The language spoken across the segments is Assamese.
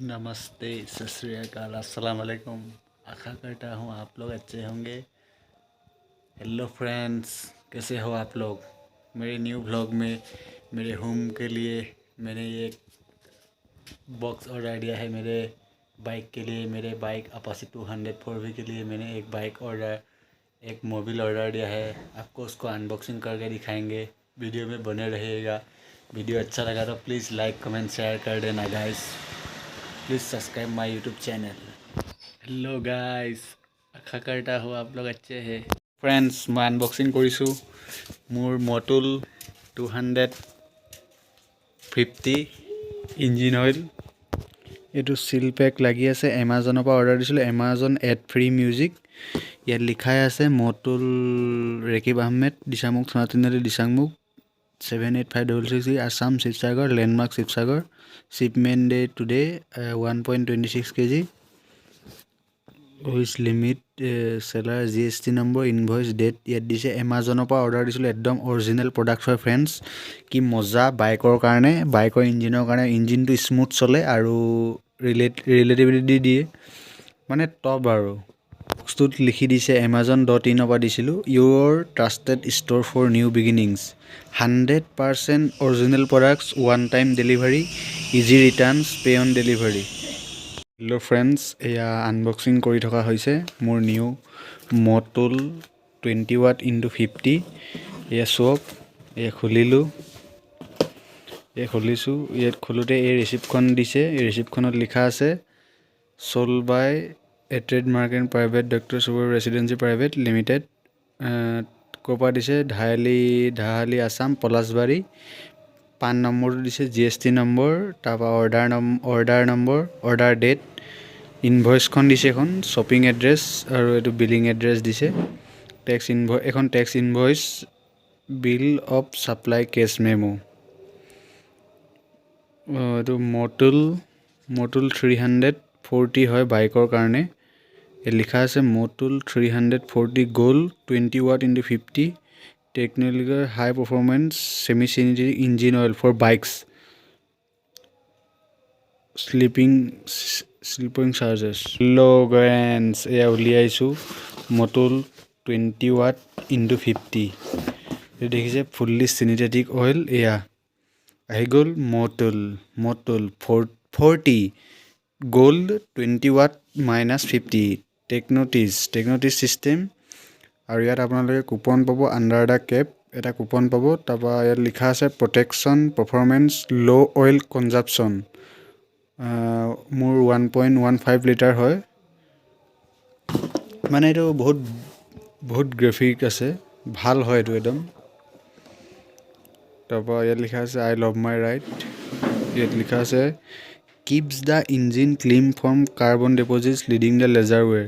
नमस्ते, सत श्री अकाल, अस्सलाम वालेकुम। आशा करता हूँ आप लोग अच्छे होंगे। हेलो फ्रेंड्स, कैसे हो आप लोग। मेरे न्यू व्लॉग में मेरे होम के लिए मैंने ये बॉक्स ऑर्डर दिया है। मेरे बाइक के लिए, मेरे बाइक अपाचे 200 4V के लिए मैंने एक मोबिल ऑर्डर दिया है। आपको उसको अनबॉक्सिंग करके दिखाएंगे। वीडियो में बने रहिएगा। वीडियो अच्छा लगा तो प्लीज़ लाइक कमेंट शेयर कर देना guys. Please subscribe my YouTube channel. Hello guys, आशा करता हूँ आप लोग अच्छे हैं। फ्रेंड्स, मैं अनबॉक्सिंग करिছোঁ मोर मटुल 250 इंजिन ऑयल। ये सील पैक लगी आछे। एमाजনৰ পৰা অৰ্ডাৰ দিছিলোঁ। Amazon ad free music. ইয়াত লিখাই আছে মটুল ৰেকিব আহমেদ দিছামুখ থানা Tiniali Disangmukh 785663 Assam Sivasagar landmark Sivasagar. Shipment day today 1.26 kg which limit seller GST number invoice date ইয়াত দিছে। এমাজনৰ পৰা অৰ্ডাৰ দিছিলোঁ। একদম অৰিজিনেল প্ৰডাক্ট হয় ফ্ৰেণ্ডছ। কি মজা বাইকৰ কাৰণে, বাইকৰ ইঞ্জিনৰ কাৰণে। ইঞ্জিনটো স্মুথ চলে আৰু ৰিলেটিভিটি দিয়ে মানে টপ আৰু। বস্তুত লিখি দিছে amazon.in পৰা দিছিলোঁ। Your trusted store for new beginnings, 100% original products, one time delivery, easy returns, pay on delivery. Hello' friends, এয়া আনবক্সিং কৰি থকা হৈছে মোৰ নিউ মটুল 20W x50। এয়া চক, এয়া খুলিছোঁ। ইয়াত খোলোতে এই ৰিচিপ্টখন দিছে। এই ৰিচিপ্টখনত লিখা আছে sold by a trademark and private doctor super residency private limited. ক'ৰ পৰা দিছে? ধাৰালি আছাম পলাশবাৰী। পান নম্বৰটো দিছে, GST নম্বৰ, তাৰপৰা অৰ্ডাৰ নম্বৰ, অৰ্ডাৰ ডেট, ইনভইচখন দিছে, এখন শ্বপিং এড্ৰেছ আৰু এইটো বিলিং এড্ৰেছ দিছে। এখন tax invoice, bill of supply cash memo. এইটো মটুল 340 হয় বাইকৰ কাৰণে। লিখা আছে Motul 340 gold 20W x 50 technological high performance semi synthetic engine oil for bikes slipping charges. Hello' friends, এয়া উলিয়াইছোঁ মটুল 20W x 50। এইটো দেখিছে ফুল্লি চিনথেটিক অইল। এয়া আহি গ'ল মটুল 40 গ'ল্ড 20W - 50 টেকন'টিজ ছিষ্টেম। আৰু ইয়াত আপোনালোকে কুপন পাব, আণ্ডাৰ দ্য কেপ এটা কুপন পাব। তাৰপৰা ইয়াত লিখা আছে প্ৰটেকশ্যন পাৰফৰ্মেঞ্চ ল' অইল কনজাম্পশ্যন। মোৰ 1.15 লিটাৰ হয়। মানে এইটো বহুত গ্ৰাফিক আছে, ভাল হয় এইটো একদম। তাৰপৰা ইয়াত লিখা আছে আই লাভ মাই ৰাইড। ইয়াত লিখা আছে keeps the engine clean from carbon deposits leading the lesser wear.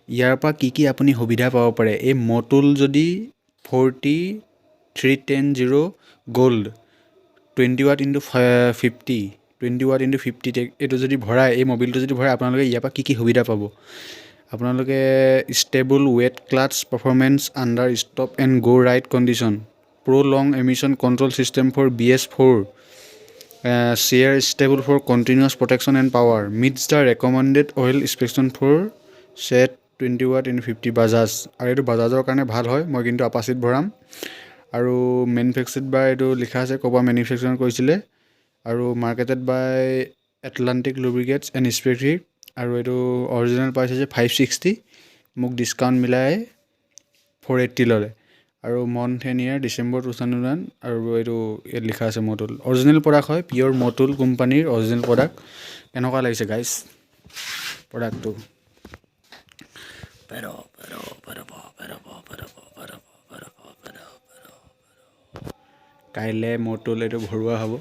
ইয়াৰ পৰা কি আপুনি সুবিধা পাব পাৰে। এই মটুল যদি 310 গ'ল্ড 20W x 50 এইটো যদি ভৰাই, এই মবিলটো যদি ভৰাই, আপোনালোকে ইয়াৰ পৰা কি সুবিধা পাব। আপোনালোকে stable wet clutch performance under stop and go' ride condition, long emission control system for BS4, shear stable for continuous protection and power, meets the recommended oil specification for set 20W x 50 Bajaj. আৰু এইটো বাজাজৰ কাৰণে ভাল হয়। মই কিন্তু আপাচিত ভৰাম। আৰু মেনুফেকচাৰ্ড বাই, এইটো লিখা আছে ক'ৰ পৰা মেনুফেকচাৰ কৰিছিলে। আৰু মাৰ্কেটেড বাই এটলাণ্টিক লুব্ৰিকেটছ এণ্ড স্পেক্ট্ৰিক। আৰু এইটো অৰিজিনেল প্ৰাইচ হৈছে 560। মোক ডিছকাউণ্ট মিলাই 480 ল'লে। আৰু মন্থ এণ্ড ইয়াৰ ডিচেম্বৰ 2001। আৰু এইটো ইয়াত লিখা আছে মটুল অৰিজিনেল প্ৰডাক্ট হয়, পিয়'ৰ মটুল কোম্পানীৰ অৰিজিনেল প্ৰডাক্ট। কেনেকুৱা লাগিছে গাইছ প্ৰডাক্টটো? কাইলৈ মটুল এইটো ভৰোৱা হ'ব।